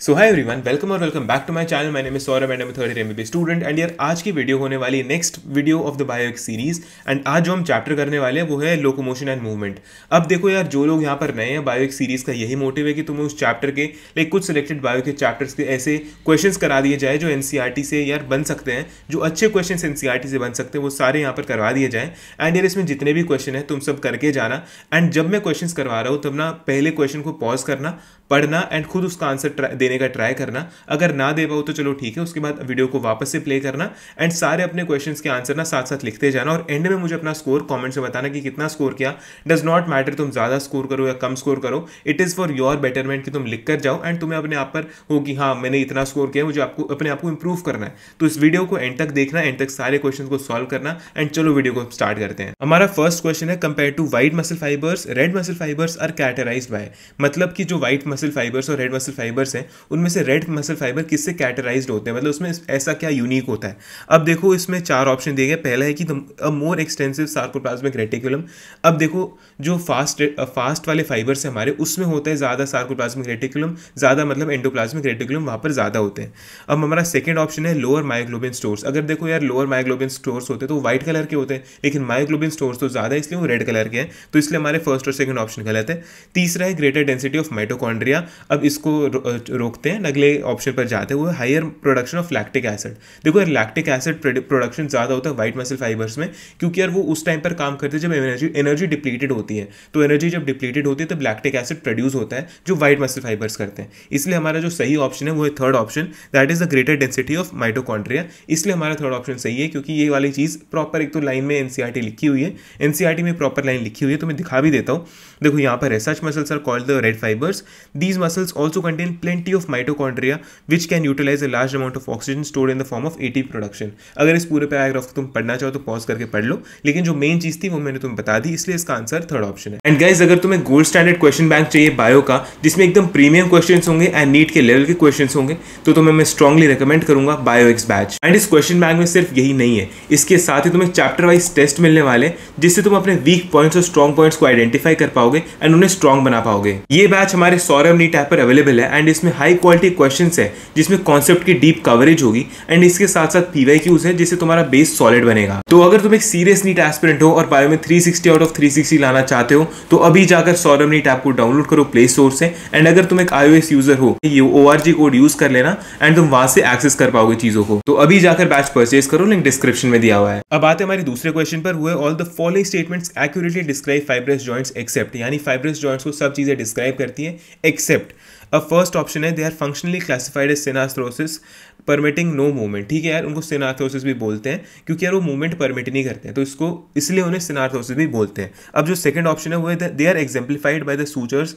सो hi everyone, welcome और welcome back to my channel. My name is Saurabh and I am third year MBBS student. And यार आज की video होने वाली है next video of the bio x series. And आज जो हम चैप्टर करने वाले हैं वो है लोकोमोशन एंड मूवमेंट। अब देखो यार, जो लोग यहाँ पर नए हैं, बायोएक्स सीरीज का यही मोटिव है कि तुम्हें उस चैप्टर के लाइक कुछ सिलेक्टेड बायो के चैप्टर्स के ऐसे क्वेश्चंस करा दिए जाए जो एनसीईआरटी से यार बन सकते हैं, जो अच्छे क्वेश्चंस एनसीईआरटी से बन सकते हैं वो सारे यहाँ पर करवा दिए जाएं। एंड यार इसमें जितने भी क्वेश्चन है तुम सब करके जाना। एंड जब मैं क्वेश्चंस करवा रहा हूँ तब ना पहले क्वेश्चन को पॉज करना, पढ़ना एंड खुद उसका आंसर देने का ट्राई करना। अगर ना दे पाओ तो चलो ठीक है, उसके बाद वीडियो को वापस से प्ले करना एंड सारे अपने क्वेश्चंस के आंसर ना साथ साथ लिखते जाना। और एंड में मुझे अपना स्कोर कमेंट से बताना कि कितना स्कोर किया। डज नॉट मैटर तुम ज्यादा स्कोर करो या कम स्कोर करो, it is for your betterment कि तुम लिख कर जाओ एंड तुम्हें अपने आप पर हो कि हाँ मैंने इतना स्कोर किया, मुझे आपको अपने आप को इंप्रूव करना है। तो इस वीडियो को एंड तक देखना, एंड तक सारे क्वेश्चन को सॉल्व करना। एंड चलो वीडियो को स्टार्ट करते हैं। हमारा फर्स्ट क्वेश्चन है, compare to white muscle fibres red muscle fibres are characterised by. मतलब कि जो व्हाइट मसल फाइबर्स और रेड मसल फाइबर्स हैं उनमें से रेड मसल फाइबर किससे कैरेक्टराइज्ड होते हैं, मतलब उसमें ऐसा क्या यूनिक होता है। अब देखो इसमें चार ऑप्शन दिए गए। पहला है कि अ मोर एक्सटेंसिव सार्कोप्लाज्मिक रेटिकुलम। अब देखो जो फास्ट वाले फाइबर्स है हमारे, उसमें होता है ज्यादा सार्कोप्लाज्मिक रेटिकुलम, ज्यादा मतलब एंडोप्लाज्मिक रेटिकुलम वहां पर ज्यादा होते हैं। अब हमारा सेकंड ऑप्शन है लोअर मायोग्लोबिन स्टोर्स। अगर देखो यार लोअर मायोग्लोबिन स्टोर्स होते हैं तो व्हाइट कलर के होते हैं, लेकिन मायोग्लोबिन स्टोर्स तो ज्यादा है इसलिए वो रेड कलर के हैं, तो इसलिए हमारे फर्स्ट और सेकंड ऑप्शन गलत है। तीसरा है ग्रेटर डेंसिटी ऑफ माइटोकॉन्ड्रिया। अब इसको रोकते हैं, अगले ऑप्शन पर जाते हुए higher production of lactic acid. देखो यार लैक्टिक एसिड प्रोडक्शन ज्यादा होता है व्हाइट मसल फाइबर्स में, क्योंकि यार वो उस टाइम पर काम करते हैं जब एनर्जी डिप्लीटेड होती है। तो एनर्जी जब डिप्लीटेड होती है तब लैक्टिक एसिड प्रोड्यूस होता है जो व्हाइट मसल फाइबर्स करते हैं। इसलिए हमारा जो सही ऑप्शन है वो है third option, that is the greater density of mitochondria. इसलिए हमारा थर्ड ऑप्शन सही है, क्योंकि ये वाली चीज प्रॉपर एक तो लाइन में एनसीईआरटी लिखी हुई है, एनसीईआरटी में प्रॉपर लाइन लिखी हुई है, तो मैं दिखा भी देता हूँ। देखो यहाँ पर है, such muscles are called the red fibres. These muscles also contain plenty of mitochondria which can utilise a large amount of oxygen stored in the form of ATP production. अगर इस पूरे पैराग्राफ को तुम पढ़ना चाहो तो पॉज करके पढ़ लो, लेकिन जो मेन चीज थी वो मैंने तुम्हें बता दी, इसलिए इसका आंसर थर्ड ऑप्शन है। एंड गाइस, अगर तुम्हें गोल्ड स्टैंडर्ड क्वेश्चन बैंक चाहिए बायो का, जिसमें एकदम प्रीमियम क्वेश्चंस होंगे एंड नीट के लेवल के क्वेश्चंस होंगे, तो तुम्हें मैं स्ट्रांगली रिकमेंड करूंगा बायोएक्स बैच। एंड इस क्वेश्चन बैंक में सिर्फ यही नहीं है, इसके साथ ही तुम्हें चैप्टर वाइज टेस्ट मिलने वाले, जिससे तुम अपने वीक पॉइंट्स और स्ट्रॉन्ग पॉइंट्स को आइडेंटिफाई कर पाओगे एंड उन्हें स्ट्रॉन्ग बना पाओगे। ये बैच हमारे सौरभ नीट ऐप पर अवेलेबल है एंड इसमें हाई क्वालिटी क्वेश्चंस है, जिसमें कॉन्सेप्ट की डीप कवरेज होगी एंड इसके साथ साथ पीवाईक्यूज है, जिससे तुम्हारा बेस सॉलिड बनेगा। तो अगर तुम एक सीरियस नीट एस्पिरेंट हो और बायो में 360 आउट ऑफ 360 लाना चाहते हो तो अभी जाकर सौरभ नीट ऐप को डाउनलोड करो प्ले स्टोर से। एंड अगर तुम एक iOS यूजर हो, ये ORG कोड यूज कर लेना एंड तुम वहां से एक्सेस कर पाओगे चीजों को। तो अभी जाकर बैच परचेज करो, लिंक डिस्क्रिप्शन में दिया हुआ है। अब आते हैं हमारे दूसरे क्वेश्चन पर, हुए all the following statements accurately describe fibrous joints except. यानी फाइब्रस जॉइंट्स को सब चीजें डिस्क्राइब करती है एक्सेप्ट। अब फर्स्ट ऑप्शन है, they are functionally classified as synarthrosis permitting no movement. ठीक है यार, उनको सिनार्थोसिस भी बोलते हैं क्योंकि यार वो मूवमेंट परमिट नहीं करते हैं, तो इसको इसलिए उन्हें सिनार्थोसिस भी बोलते हैं। अब जो सेकंड ऑप्शन है वो है, they are exemplified by the sutures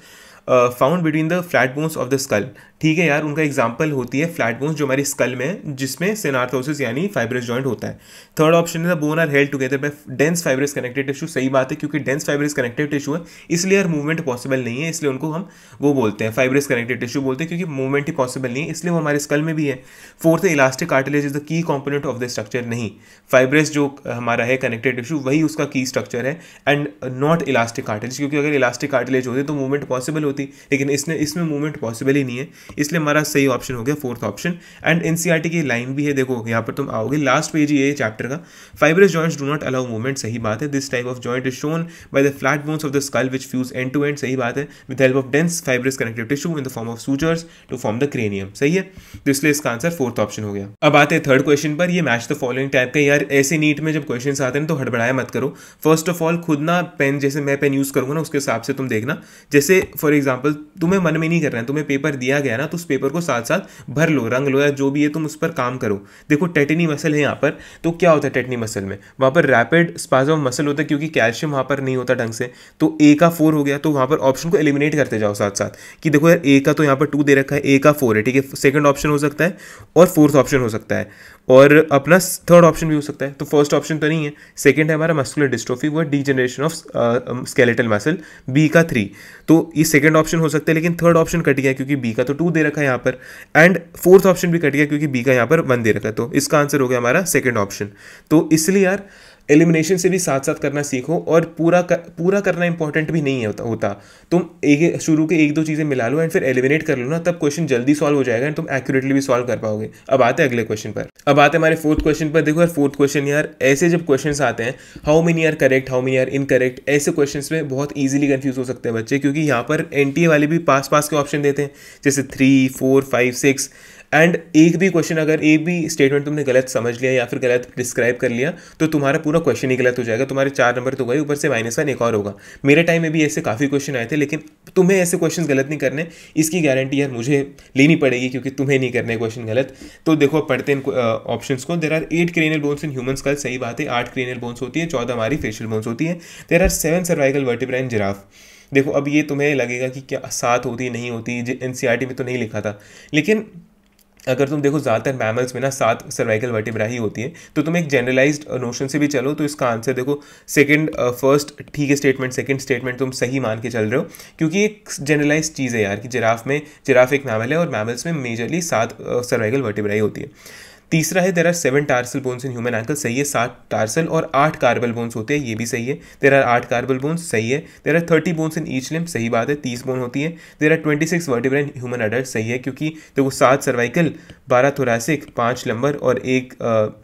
found between the flat bones of the skull. ठीक है यार, उनका एग्जाम्पल होती है फ्लैट बोन्स जो हमारी स्कल में है, जिसमें सिनार्थोसिस यानी फाइब्रस जॉइंट होता है। थर्ड ऑप्शन है, the bone are held together by dense fibrous connective tissue. सही बात है, क्योंकि डेंस फाइब्रस कनेक्टिव टिश्यू है इसलिए यार मूवमेंट पॉसिबल नहीं है, इसलिए उनको हम वो बोलते हैं फाइब्रस कनेक्टिव टिश्यू बोलते हैं, क्योंकि मूवमेंट ही पॉसिबल नहीं है, इसलिए वो हमारे स्कल में भी है। फोर्थ है, elastic cartilage is the key component of the structure. नहीं, फाइब्रस जो हमारा है कनेक्टिव टिश्यू वही उसका की स्ट्रक्चर है एंड नॉट इलास्टिक कार्टिलेज, क्योंकि अगर इलास्टिक कार्टिलेज होती तो मूवमेंट पॉसिबल होती, लेकिन इसमें मूवमेंट पॉसिबल ही नहीं है, इसलिए हमारा सही ऑप्शन हो गया फोर्थ ऑप्शन। एंड एनसीईआरटी की लाइन भी है, देखो यहाँ पर तुम आओगे लास्ट पेज ही है चैप्टर का, fibrous joints do not allow movement. सही बात है, this type of joint is shown by the flat bones of the skull which fuse end to end. सही बात है, with help of dense fibrous connective tissue in the form of sutures to form the cranium. सही है, तो इसलिए इसका answer fourth option हो गया। अब आते हैं थर्ड क्वेश्चन पर, ये मैच द फॉलोइंग टाइप का। यार ऐसे नीट में जब क्वेश्चन आते हैं तो हड़बड़ाया मत करो। फर्स्ट ऑफ ऑल खुद ना पेन, जैसे मैं पेन यूज करूंगा ना उसके हिसाब से तुम देखना। जैसे फॉर एग्जाम्पल तुम्हें मन में नहीं करना है, तुम्हें पेपर दिया गया ना तो उस पेपर को साथ साथ भर लो, रंग लो या जो भी है तुम उस पर काम करो। देखो टेटनी मसल है यहाँ पर, तो क्या होता है टेटनी मसल में, वहां पर रैपिड स्पाज्म ऑफ मसल होता है क्योंकि कैल्शियम वहां पर नहीं होता ढंग से, तो ए का 4 हो गया। तो वहां पर ऑप्शन को एलिमिनेट करते जाओ साथ साथ कि देखो यार ए का तो यहाँ पर 2 दे रखा है, ए का 4 है। ठीक है, सेकंड ऑप्शन हो सकता है और फोर्थ ऑप्शन हो सकता है और अपना थर्ड ऑप्शन भी हो सकता है। तो फर्स्ट ऑप्शन तो नहीं है, सेकंड है हमारा मस्कुलर डिस्ट्रोफी, वो degeneration of skeletal muscle, B का 3। तो ये सेकंड ऑप्शन हो सकता है, लेकिन थर्ड ऑप्शन कट गया क्योंकि बी का तो 2 दे रखा है यहाँ पर, एंड फोर्थ ऑप्शन भी कट गया क्योंकि बी का यहाँ पर 1 दे रखा है। तो इसका आंसर हो गया हमारा सेकंड ऑप्शन। तो इसलिए यार एलिमिनेशन से भी साथ साथ करना सीखो, और पूरा करना इंपॉर्टेंट भी नहीं होता। तुम शुरू के एक दो चीज़ें मिला लो एंड फिर एलिमिनेट कर लो ना, तब क्वेश्चन जल्दी सॉल्व हो जाएगा एंड तुम एक्यूरेटली भी सॉल्व कर पाओगे। अब आते हैं अगले क्वेश्चन पर। अब आते हैं हमारे फोर्थ क्वेश्चन पर। देखो यार फोर्थ क्वेश्चन, यार ऐसे जब क्वेश्चन आते हैं how many are correct, how many are incorrect, ऐसे क्वेश्चन में बहुत ईजिली कंफ्यूज हो सकते हैं बच्चे, क्योंकि यहाँ पर एनटीए वाले भी पास के ऑप्शन देते हैं, जैसे 3, 4, 5, 6। एंड एक भी क्वेश्चन, अगर एक भी स्टेटमेंट तुमने गलत समझ लिया या फिर गलत डिस्क्राइब कर लिया तो तुम्हारा पूरा क्वेश्चन ही गलत हो जाएगा। तुम्हारे 4 नंबर तो गए, ऊपर से -1 एक और होगा। मेरे टाइम में भी ऐसे काफ़ी क्वेश्चन आए थे, लेकिन तुम्हें ऐसे क्वेश्चन गलत नहीं करने, इसकी गारंटी यार मुझे लेनी पड़ेगी, क्योंकि तुम्हें नहीं करने क्वेश्चन गलत। तो देखो पढ़ते हैं ऑप्शन को। There are 8 cranial bones in human skull, सही बात है, 8 क्रेनियल बोन्स होती है, 14 हमारी फेशियल बोन्स होती है। There are 7 cervical vertebra in giraffe. देखो अब ये तुम्हें लगेगा कि क्या 7 होती नहीं होती, एनसीईआरटी में तो नहीं लिखा था, लेकिन अगर तुम देखो ज़्यादातर मैमल्स में ना 7 सर्वाइकल वर्टिब्रा ही होती है। तो तुम एक जनरलाइज्ड नोशन से भी चलो तो इसका आंसर देखो फर्स्ट ठीक है स्टेटमेंट, सेकंड स्टेटमेंट तुम सही मान के चल रहे हो, क्योंकि एक जनरलाइज्ड चीज़ है यार कि जिराफ एक मैमल है और मैमल्स में मेजरली 7 सर्वाइकल वर्टिब्रा ही होती है। तीसरा है there are 7 tarsal bones in human ankle, सही है, 7 टार्सल और 8 कार्बल बोन्स होते हैं, ये भी सही है। देर आर 8 कार्बल बोन्स, सही है। There are 30 bones in each limb, सही बात है, 30 बोन होती है। There are 26 vertebra in human adult, सही है, क्योंकि देखो 7 सर्वाइकल, 12 थोरैसिक, 5 लंबर और 1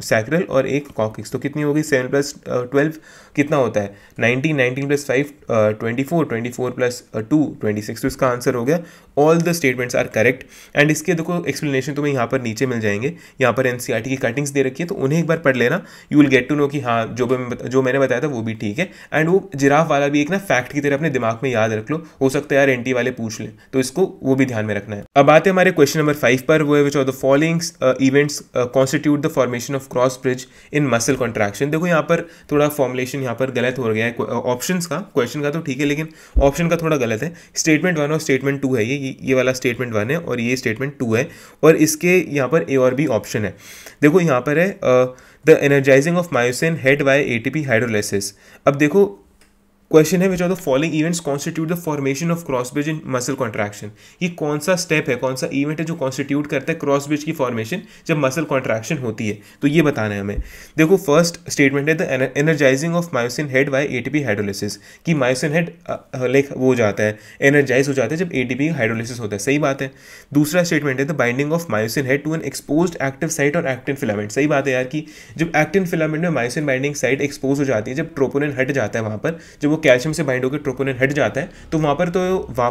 सैक्रल और 1 कॉक्सिक्स, तो कितनी होगी 7 + 12 कितना होता है 19, 19 + 5 24, 24 + 2 26। तो इसका आंसर हो गया all the statements are correct. And इसके देखो एक्सप्लेनेशन तुम्हें यहाँ पर नीचे मिल जाएंगे, यहाँ पर एनसीईआरटी की कटिंग्स दे रखी है, तो उन्हें एक बार पढ़ लेना, you will get to know कि हाँ जो मैंने बताया था वो भी ठीक है। एंड वो जिराफ वाला भी एक ना फैक्ट की तरह अपने दिमाग में याद रख लो, हो सकता है यार एनटी वाले पूछ ले, तो इसको वो भी ध्यान में रखना है। अब आते हैं हमारे क्वेश्चन नंबर 5 पर, वो है which of the following events constitute the formation of cross bridge in muscle contraction. देखो यहाँ पर थोड़ा फॉर्मुलेशन यहाँ पर गलत हो गया है, ऑप्शंस का, क्वेश्चन का तो ठीक है लेकिन ऑप्शन का थोड़ा गलत है। स्टेटमेंट 1 और स्टेटमेंट 2 है, ये वाला स्टेटमेंट 1 है और ये स्टेटमेंट 2 है, और इसके यहाँ पर ए और बी ऑप्शन है। देखो यहाँ पर है the energising of myosin head by ATP hydrolysis. अब देखो क्वेश्चन है which of the following events constitute the formation of cross bridge in muscle contraction. ये कौन सा स्टेप है, कौन सा इवेंट है जो कॉन्स्टिट्यूट करता है क्रॉस ब्रिज की फॉर्मेशन जब मसल कॉन्ट्रैक्शन होती है, तो ये बताना है हमें। देखो फर्स्ट स्टेटमेंट है the energising of myosin head by ATP hydrolysis, कि मायोसिन हेड लाइक वो हो जाता है, एनर्जाइज हो जाता है जब एटीपी हाइड्रोलाइसिस होता है, सही बात है। दूसरा स्टेटमेंट है the binding of myosin head to an exposed active site और एक्टिन फिलामेंट, सही बात है यार कि जब एक्टिन फिलामेंट में मायोसिन बाइंडिंग साइट एक्सपोज हो जाती है, जब ट्रोपोनिन हट जाता है वहाँ पर, जब वो कैल्शियम से बाइंड होकर ट्रोपोनिन हट जाता है, तो वहाँ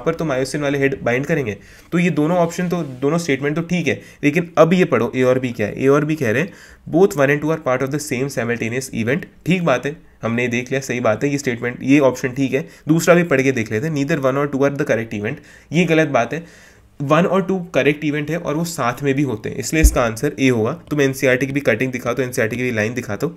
पर तो मायोसिन वाले हेड बाइंड करेंगे। तो ये दोनों ऑप्शन तो, दोनों स्टेटमेंट तो ठीक है, लेकिन अब ये पढ़ो ए और बी क्या है। ए और बी कह रहे हैं both 1 and 2 are part of the same simultaneous event, ठीक बात है, हमने देख लिया, सही बात है, ये स्टेटमेंट, ये ऑप्शन ठीक है। दूसरा भी पढ़ के देख लेते हैं, नीदर 1 और 2 आर द करेक्ट इवेंट, ये गलत बात है। 1 और 2 करेक्ट इवेंट है और वो साथ में भी होते हैं, इसलिए इसका आंसर ए होगा। तुम एनसीईआरटी की भी कटिंग दिखा दो, एनसीईआरटी की भी लाइन दिखा दो।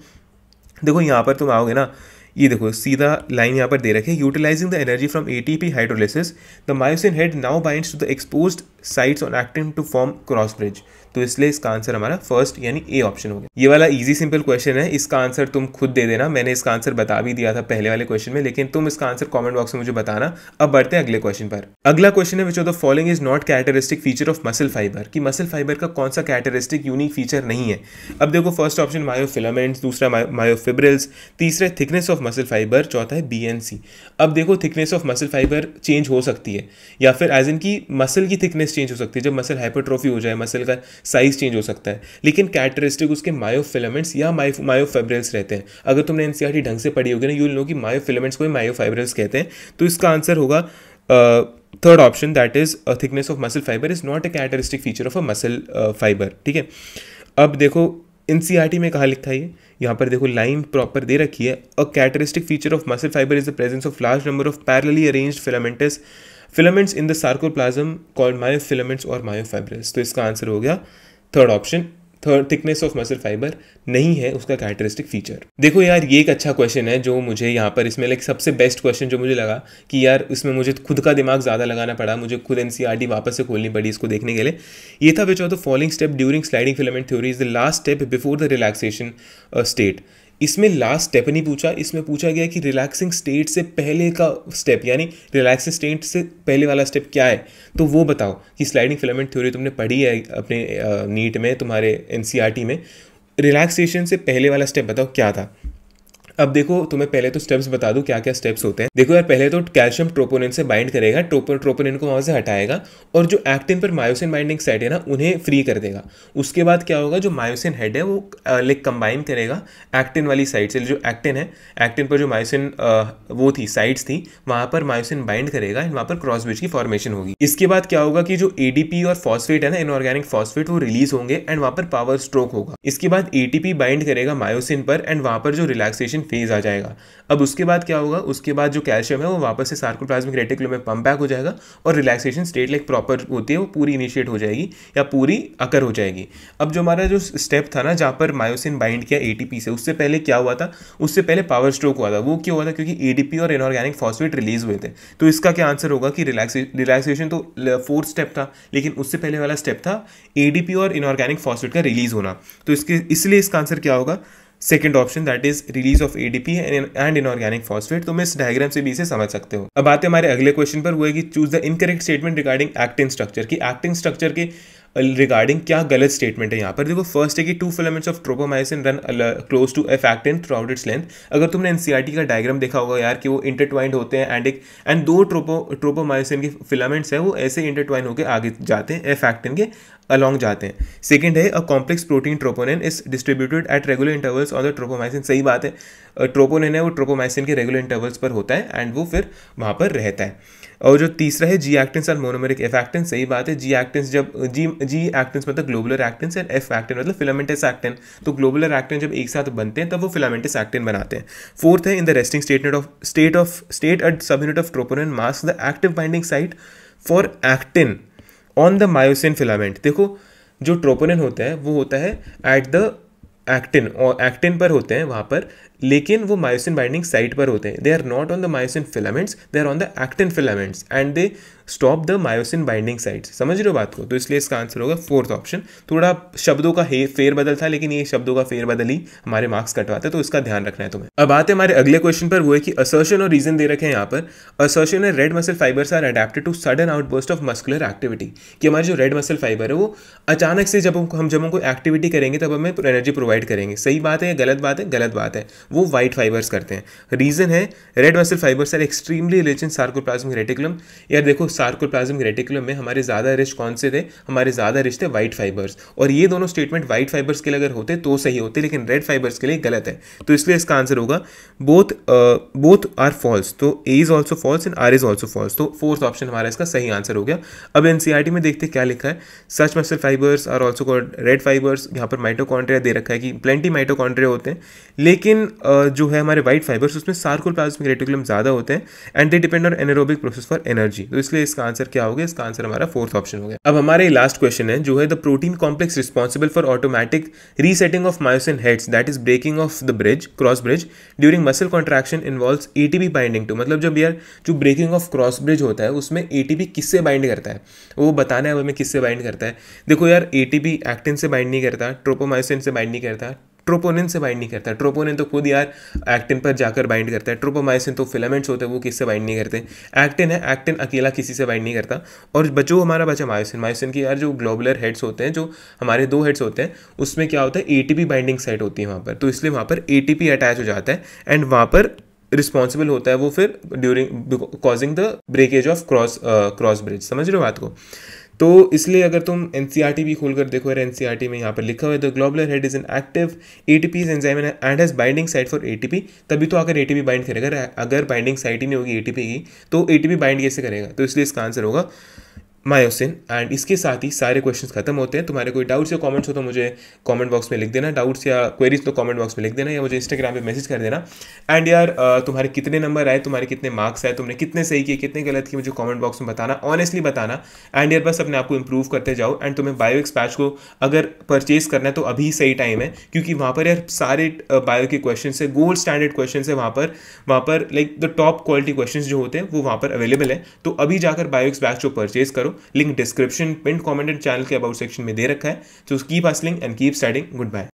देखो यहाँ पर तुम आओगे ना, ये देखो सीधा लाइन यहाँ पर दे रखे, utilising the energy from ATP hydrolysis the myosin head now binds to the exposed sites on actin to form cross bridge, तो इसलिए इसका आंसर हमारा फर्स्ट यानी ए ऑप्शन हो गया। ये वाला इजी सिंपल क्वेश्चन है, इसका आंसर तुम खुद दे देना, मैंने इसका आंसर बता भी दिया था पहले वाले क्वेश्चन में, लेकिन तुम इसका आंसर कमेंट बॉक्स में मुझे बताना। अब बढ़ते हैं अगले क्वेश्चन पर। अगला क्वेश्चन है which of the following is not characteristic feature of muscle fibre, कि मसल फाइबर का कौन सा कैरेक्टरिस्टिक यूनिक फीचर नहीं है। अब देखो फर्स्ट ऑप्शन मायोफिलामेंट्स, दूसरा मायोफिब्रिल्स, तीसरा थिकनेस ऑफ मसल फाइबर, चौथा है BNC। अब देखो thickness of muscle fibre change हो सकती है, या फिर एज इन की मसल की थिकनेस चेंज हो सकती है, जब मसल हाइपरट्रोफी हो जाए मसल का साइज चेंज हो सकता है, लेकिन कैरेक्टरिस्टिक उसके मायोफिलामेंट्स या मायोफाइब्रिल्स रहते हैं। अगर तुमने एनसीईआरटी ढंग से पढ़ी होगी ना, यू विल नो कि मायोफिलामेंट्स को मायोफाइब्रिल्स कहते हैं, तो इसका आंसर होगा third option, that is thickness of muscle fibre is not a characteristic feature of a muscle fibre, ठीक है। अब देखो एनसीईआरटी में कहा लिखा है, यहाँ पर देखो लाइन प्रॉपर दे रखी है, a characteristic feature of muscle fibre is the presence of large number of parallelly arranged filaments in the sarcoplasm called myofilaments और मायोफाइब्रिल्स, तो इसका आंसर हो गया third option. Third thickness of muscle fibre नहीं है उसका कैरेक्टरिस्टिक फीचर। देखो यार ये एक अच्छा क्वेश्चन है जो मुझे यहाँ पर इसमें लाइक सबसे बेस्ट क्वेश्चन जो मुझे लगा कि यार इसमें मुझे खुद का दिमाग ज़्यादा लगाना पड़ा, मुझे खुद एनसीईआरटी वापस से खोलनी पड़ी इसको देखने के लिए। ये था विच of the following step during sliding filament theory is the last step before the relaxation state. इसमें लास्ट स्टेप नहीं पूछा, इसमें पूछा गया कि रिलैक्सिंग स्टेट से पहले का स्टेप, यानी रिलैक्सिंग स्टेट से पहले वाला स्टेप क्या है, तो वो बताओ कि स्लाइडिंग फिलामेंट थ्योरी तुमने पढ़ी है अपने नीट में, तुम्हारे एनसीईआरटी में, रिलैक्सेशन से पहले वाला स्टेप बताओ क्या था। अब देखो तुम्हें पहले तो स्टेप्स बता दूं क्या क्या स्टेप्स होते हैं। देखो यार, पहले तो कैल्शियम ट्रोपोनिन से बाइंड करेगा, ट्रोपोनिन को वहां से हटाएगा और जो एक्टिन पर मायोसिन बाइंडिंग साइट है ना उन्हें फ्री कर देगा। उसके बाद क्या होगा, जो मायोसिन हेड है वो लाइक कंबाइन करेगा एक्टिन वाली साइड से। जो एक्टिन है, एक्टिन पर जो मायोसिन वो थी साइड्स थी, वहां पर मायोसिन बाइंड करेगा एंड वहां पर क्रॉस ब्रिज की फॉर्मेशन होगी। इसके बाद क्या होगा कि जो एडीपी और फॉस्फेट है ना, इनऑर्गेनिक फॉस्फेट, वो रिलीज होंगे एंड वहां पर पावर स्ट्रोक होगा। इसके बाद एटीपी बाइंड करेगा मायोसिन पर एंड वहां पर जो रिलैक्सेशन फेज आ जाएगा। अब उसके बाद क्या होगा, उसके बाद जो कैल्शियम है वो वापस से सार्कोप्लाज्मिक रेटिकुलम में पंप बैक हो जाएगा और रिलैक्सेशन स्टेट लाइक प्रॉपर होती है वो पूरी इनिशिएट हो जाएगी या पूरी अकर हो जाएगी। अब जो हमारा जो स्टेप था ना जहां पर मायोसिन बाइंड किया एटीपी से, उससे पहले क्या हुआ था, उससे पहले पावर स्ट्रोक हुआ था। वो क्यों हुआ था, क्योंकि एडीपी और इनऑर्गेनिक फॉस्फेट रिलीज हुए थे। तो इसका क्या आंसर होगा कि रिलैक्सेशन तो फोर्थ स्टेप था, लेकिन उससे पहले वाला स्टेप था एडीपी और इनऑर्गेनिक फॉस्फेट का रिलीज होना। तो इसलिए इसका आंसर क्या होगा, second option, that is release of ADP and inorganic phosphate. तुम इस डायग्राम से भी इसे समझ सकते हो। अब आते हैं हमारे अगले क्वेश्चन पर, वो है कि choose the incorrect statement regarding actin structure. की एक्टिन स्ट्रक्चर के रिगार्डिंग क्या गलत स्टेटमेंट है यहाँ पर। देखो फर्स्ट है कि 2 filaments of tropomyosin run close to F actin throughout its length. अगर तुमने एनसीईआरटी का डायग्राम देखा होगा यार कि वो इंटरट्वाइंड होते हैं एंड 2 ट्रोपोमाइसिन के फिलामेंट्स है वो ऐसे इंटरट्वाइन होकर आगे जाते हैं, एफ एक्टिन के अलॉन्ग जाते हैं। सेकंड है, a complex protein troponin is distributed at regular intervals on the ट्रोपोमाइसिन। सही बात है, ट्रोपोनिन है वो ट्रोपोमाइसिन के रेगुलर इंटरवल्स पर होता है एंड वो फिर वहाँ पर रहता है। और जो तीसरा है, जी actins are monomeric F actin. सही बात है, जी एक्टिन्स जब जी एक्टिन्स मतलब globular actins and F actin मतलब फिलामेंटस एक्टिन। तो ग्लोबुलर एक्टिन जब एक साथ बनते हैं तब वो फिलामेंटस एक्टिन बनाते हैं। फोर्थ है, in the resting state at subunit of troponin mask the active binding site for actin on the myosin filament. देखो जो ट्रोपोनिन होता है वो होता है एट द एक्टिन, और एक्टिन पर होते हैं वहाँ पर, लेकिन वो मायोसिन बाइंडिंग साइट पर होते हैं। They are not on the myosin filaments, they are on the actin filaments and they stop the myosin binding sites. समझ रहे हो बात को। तो इसलिए इसका आंसर होगा फोर्थ ऑप्शन। थोड़ा शब्दों का फेरबदल था, लेकिन ये शब्दों का फेरबदल ही हमारे मार्क्स कटवाते हैं, तो इसका ध्यान रखना है तुम्हें। अब आते हैं हमारे अगले क्वेश्चन पर, वो है कि असर्शन और रीजन दे रखे हैं यहाँ पर। असर्शन है, red muscle fibres are adapted to sudden outburst of muscular activity. कि हमारे जो रेड मसल फाइबर है वो अचानक से जब हम कोई एक्टिविटी करेंगे तब हमें एनर्जी प्रोवाइड करेंगे। सही बात है या गलत बात है? गलत बात है, वो व्हाइट फाइबर्स करते हैं। रीजन है, red muscle fibres are extremely rich in sarcoplasmic reticulum. यार देखो सार्कोप्लाज्मिक रेटिकुलम में हमारे ज़्यादा रिच कौन से थे, हमारे ज़्यादा रिच थे व्हाइट फाइबर्स। और ये दोनों स्टेटमेंट व्हाइट फाइबर्स के लिए अगर होते तो सही होते, लेकिन रेड फाइबर्स के लिए गलत है। तो इसलिए इसका आंसर होगा बोथ आर फॉल्स। तो A is also false and R is also false. तो फोर्थ ऑप्शन हमारा इसका सही आंसर हो गया। अब एनसीईआरटी में देखते क्या लिखा है, such muscle fibres are also called red fibres. यहाँ पर माइटोकॉन्ड्रिया दे रखा है कि प्लेंटी माइटोकॉन्ड्रिया होते हैं, लेकिन जो है हमारे व्हाइट फाइबर्स उसमें सार्कोप्लाज्मिक रेटिकुलम ज़्यादा होते हैं and they depend on anaerobic process for energy. तो इसलिए इसका आंसर क्या हो गया, इसका आंसर हमारा फोर्थ ऑप्शन हो गया। अब हमारे लास्ट क्वेश्चन है जो है the protein complex responsible for automatic resetting of myosin heads that is breaking of the bridge cross bridge during muscle contraction involves ATP binding to. मतलब जब यार जो ब्रेकिंग ऑफ क्रॉस ब्रिज होता है उसमें एटीपी किससे बाइंड करता है, वो बताना है हमें किससे बाइंड करता है। देखो यार एटीपी एक्टिन से बाइंड नहीं करता, ट्रोपोमायोसिन से बाइंड नहीं करता, ट्रोपोनिन से बाइंड नहीं करता। ट्रोपोनिन तो खुद यार एक्टिन पर जाकर बाइंड करता है, ट्रोपोमायोसिन तो फिलामेंट्स होते हैं वो किससे बाइंड नहीं करते। एक्टिन है, एक्टिन अकेला किसी से बाइंड नहीं करता। और जो हमारा बचा मायोसिन, मायोसिन की यार जो ग्लोबुलर हेड्स होते हैं, जो हमारे 2 हेड्स होते हैं, उसमें क्या होता है एटीपी बाइंडिंग साइट होती है वहाँ पर। तो इसलिए वहाँ पर एटीपी अटैच हो जाता है एंड वहाँ पर रिस्पॉन्सिबल होता है वो फिर during causing the breakage of cross bridge. समझ रहे हो बात को। तो इसलिए अगर तुम एनसीईआरटी भी खोलकर देखो यार, एनसीईआरटी में यहाँ पर लिखा हुआ है the globular head is an active ATP enzyme and has binding site for ATP. तभी तो आकर एटीपी बाइंड करेगा। अगर बाइंडिंग साइट ही नहीं होगी एटीपी की तो एटीपी बाइंड कैसे करेगा। तो इसलिए इसका आंसर होगा मायोसिन। एंड इसके साथ ही सारे क्वेश्चंस खत्म होते हैं। तुम्हारे कोई डाउट्स या कमेंट्स हो तो मुझे कमेंट बॉक्स में लिख देना, डाउट्स या क्वेरीज तो कमेंट बॉक्स में लिख देना या मुझे इंस्टाग्राम पे मैसेज कर देना। एंड यार तुम्हारे कितने नंबर आए, तुम्हारे कितने मार्क्स आए, तुमने कितने सही किए कितने गलत किए, मुझे कमेंट बॉक्स में बताना, ऑनेस्टली बताना। एंड यार बस अपने आप को इंप्रूव करते जाओ। एंड तुम्हें बायोएक्स पैच को अगर परचेज करना है तो अभी सही टाइम है, क्योंकि वहाँ पर यार सारे बायो के क्वेश्चन है, गोल्ड स्टैंडर्ड क्वेश्चन है वहाँ पर like the top quality question जो होते हैं वो वहाँ पर अवेलेबल है। तो अभी जाकर बायोएक्स पैच को परचेज करो। Link description pin commented channel के अबाउट सेक्शन में दे रखा है। तो keep hustling and keep studying. Good bye.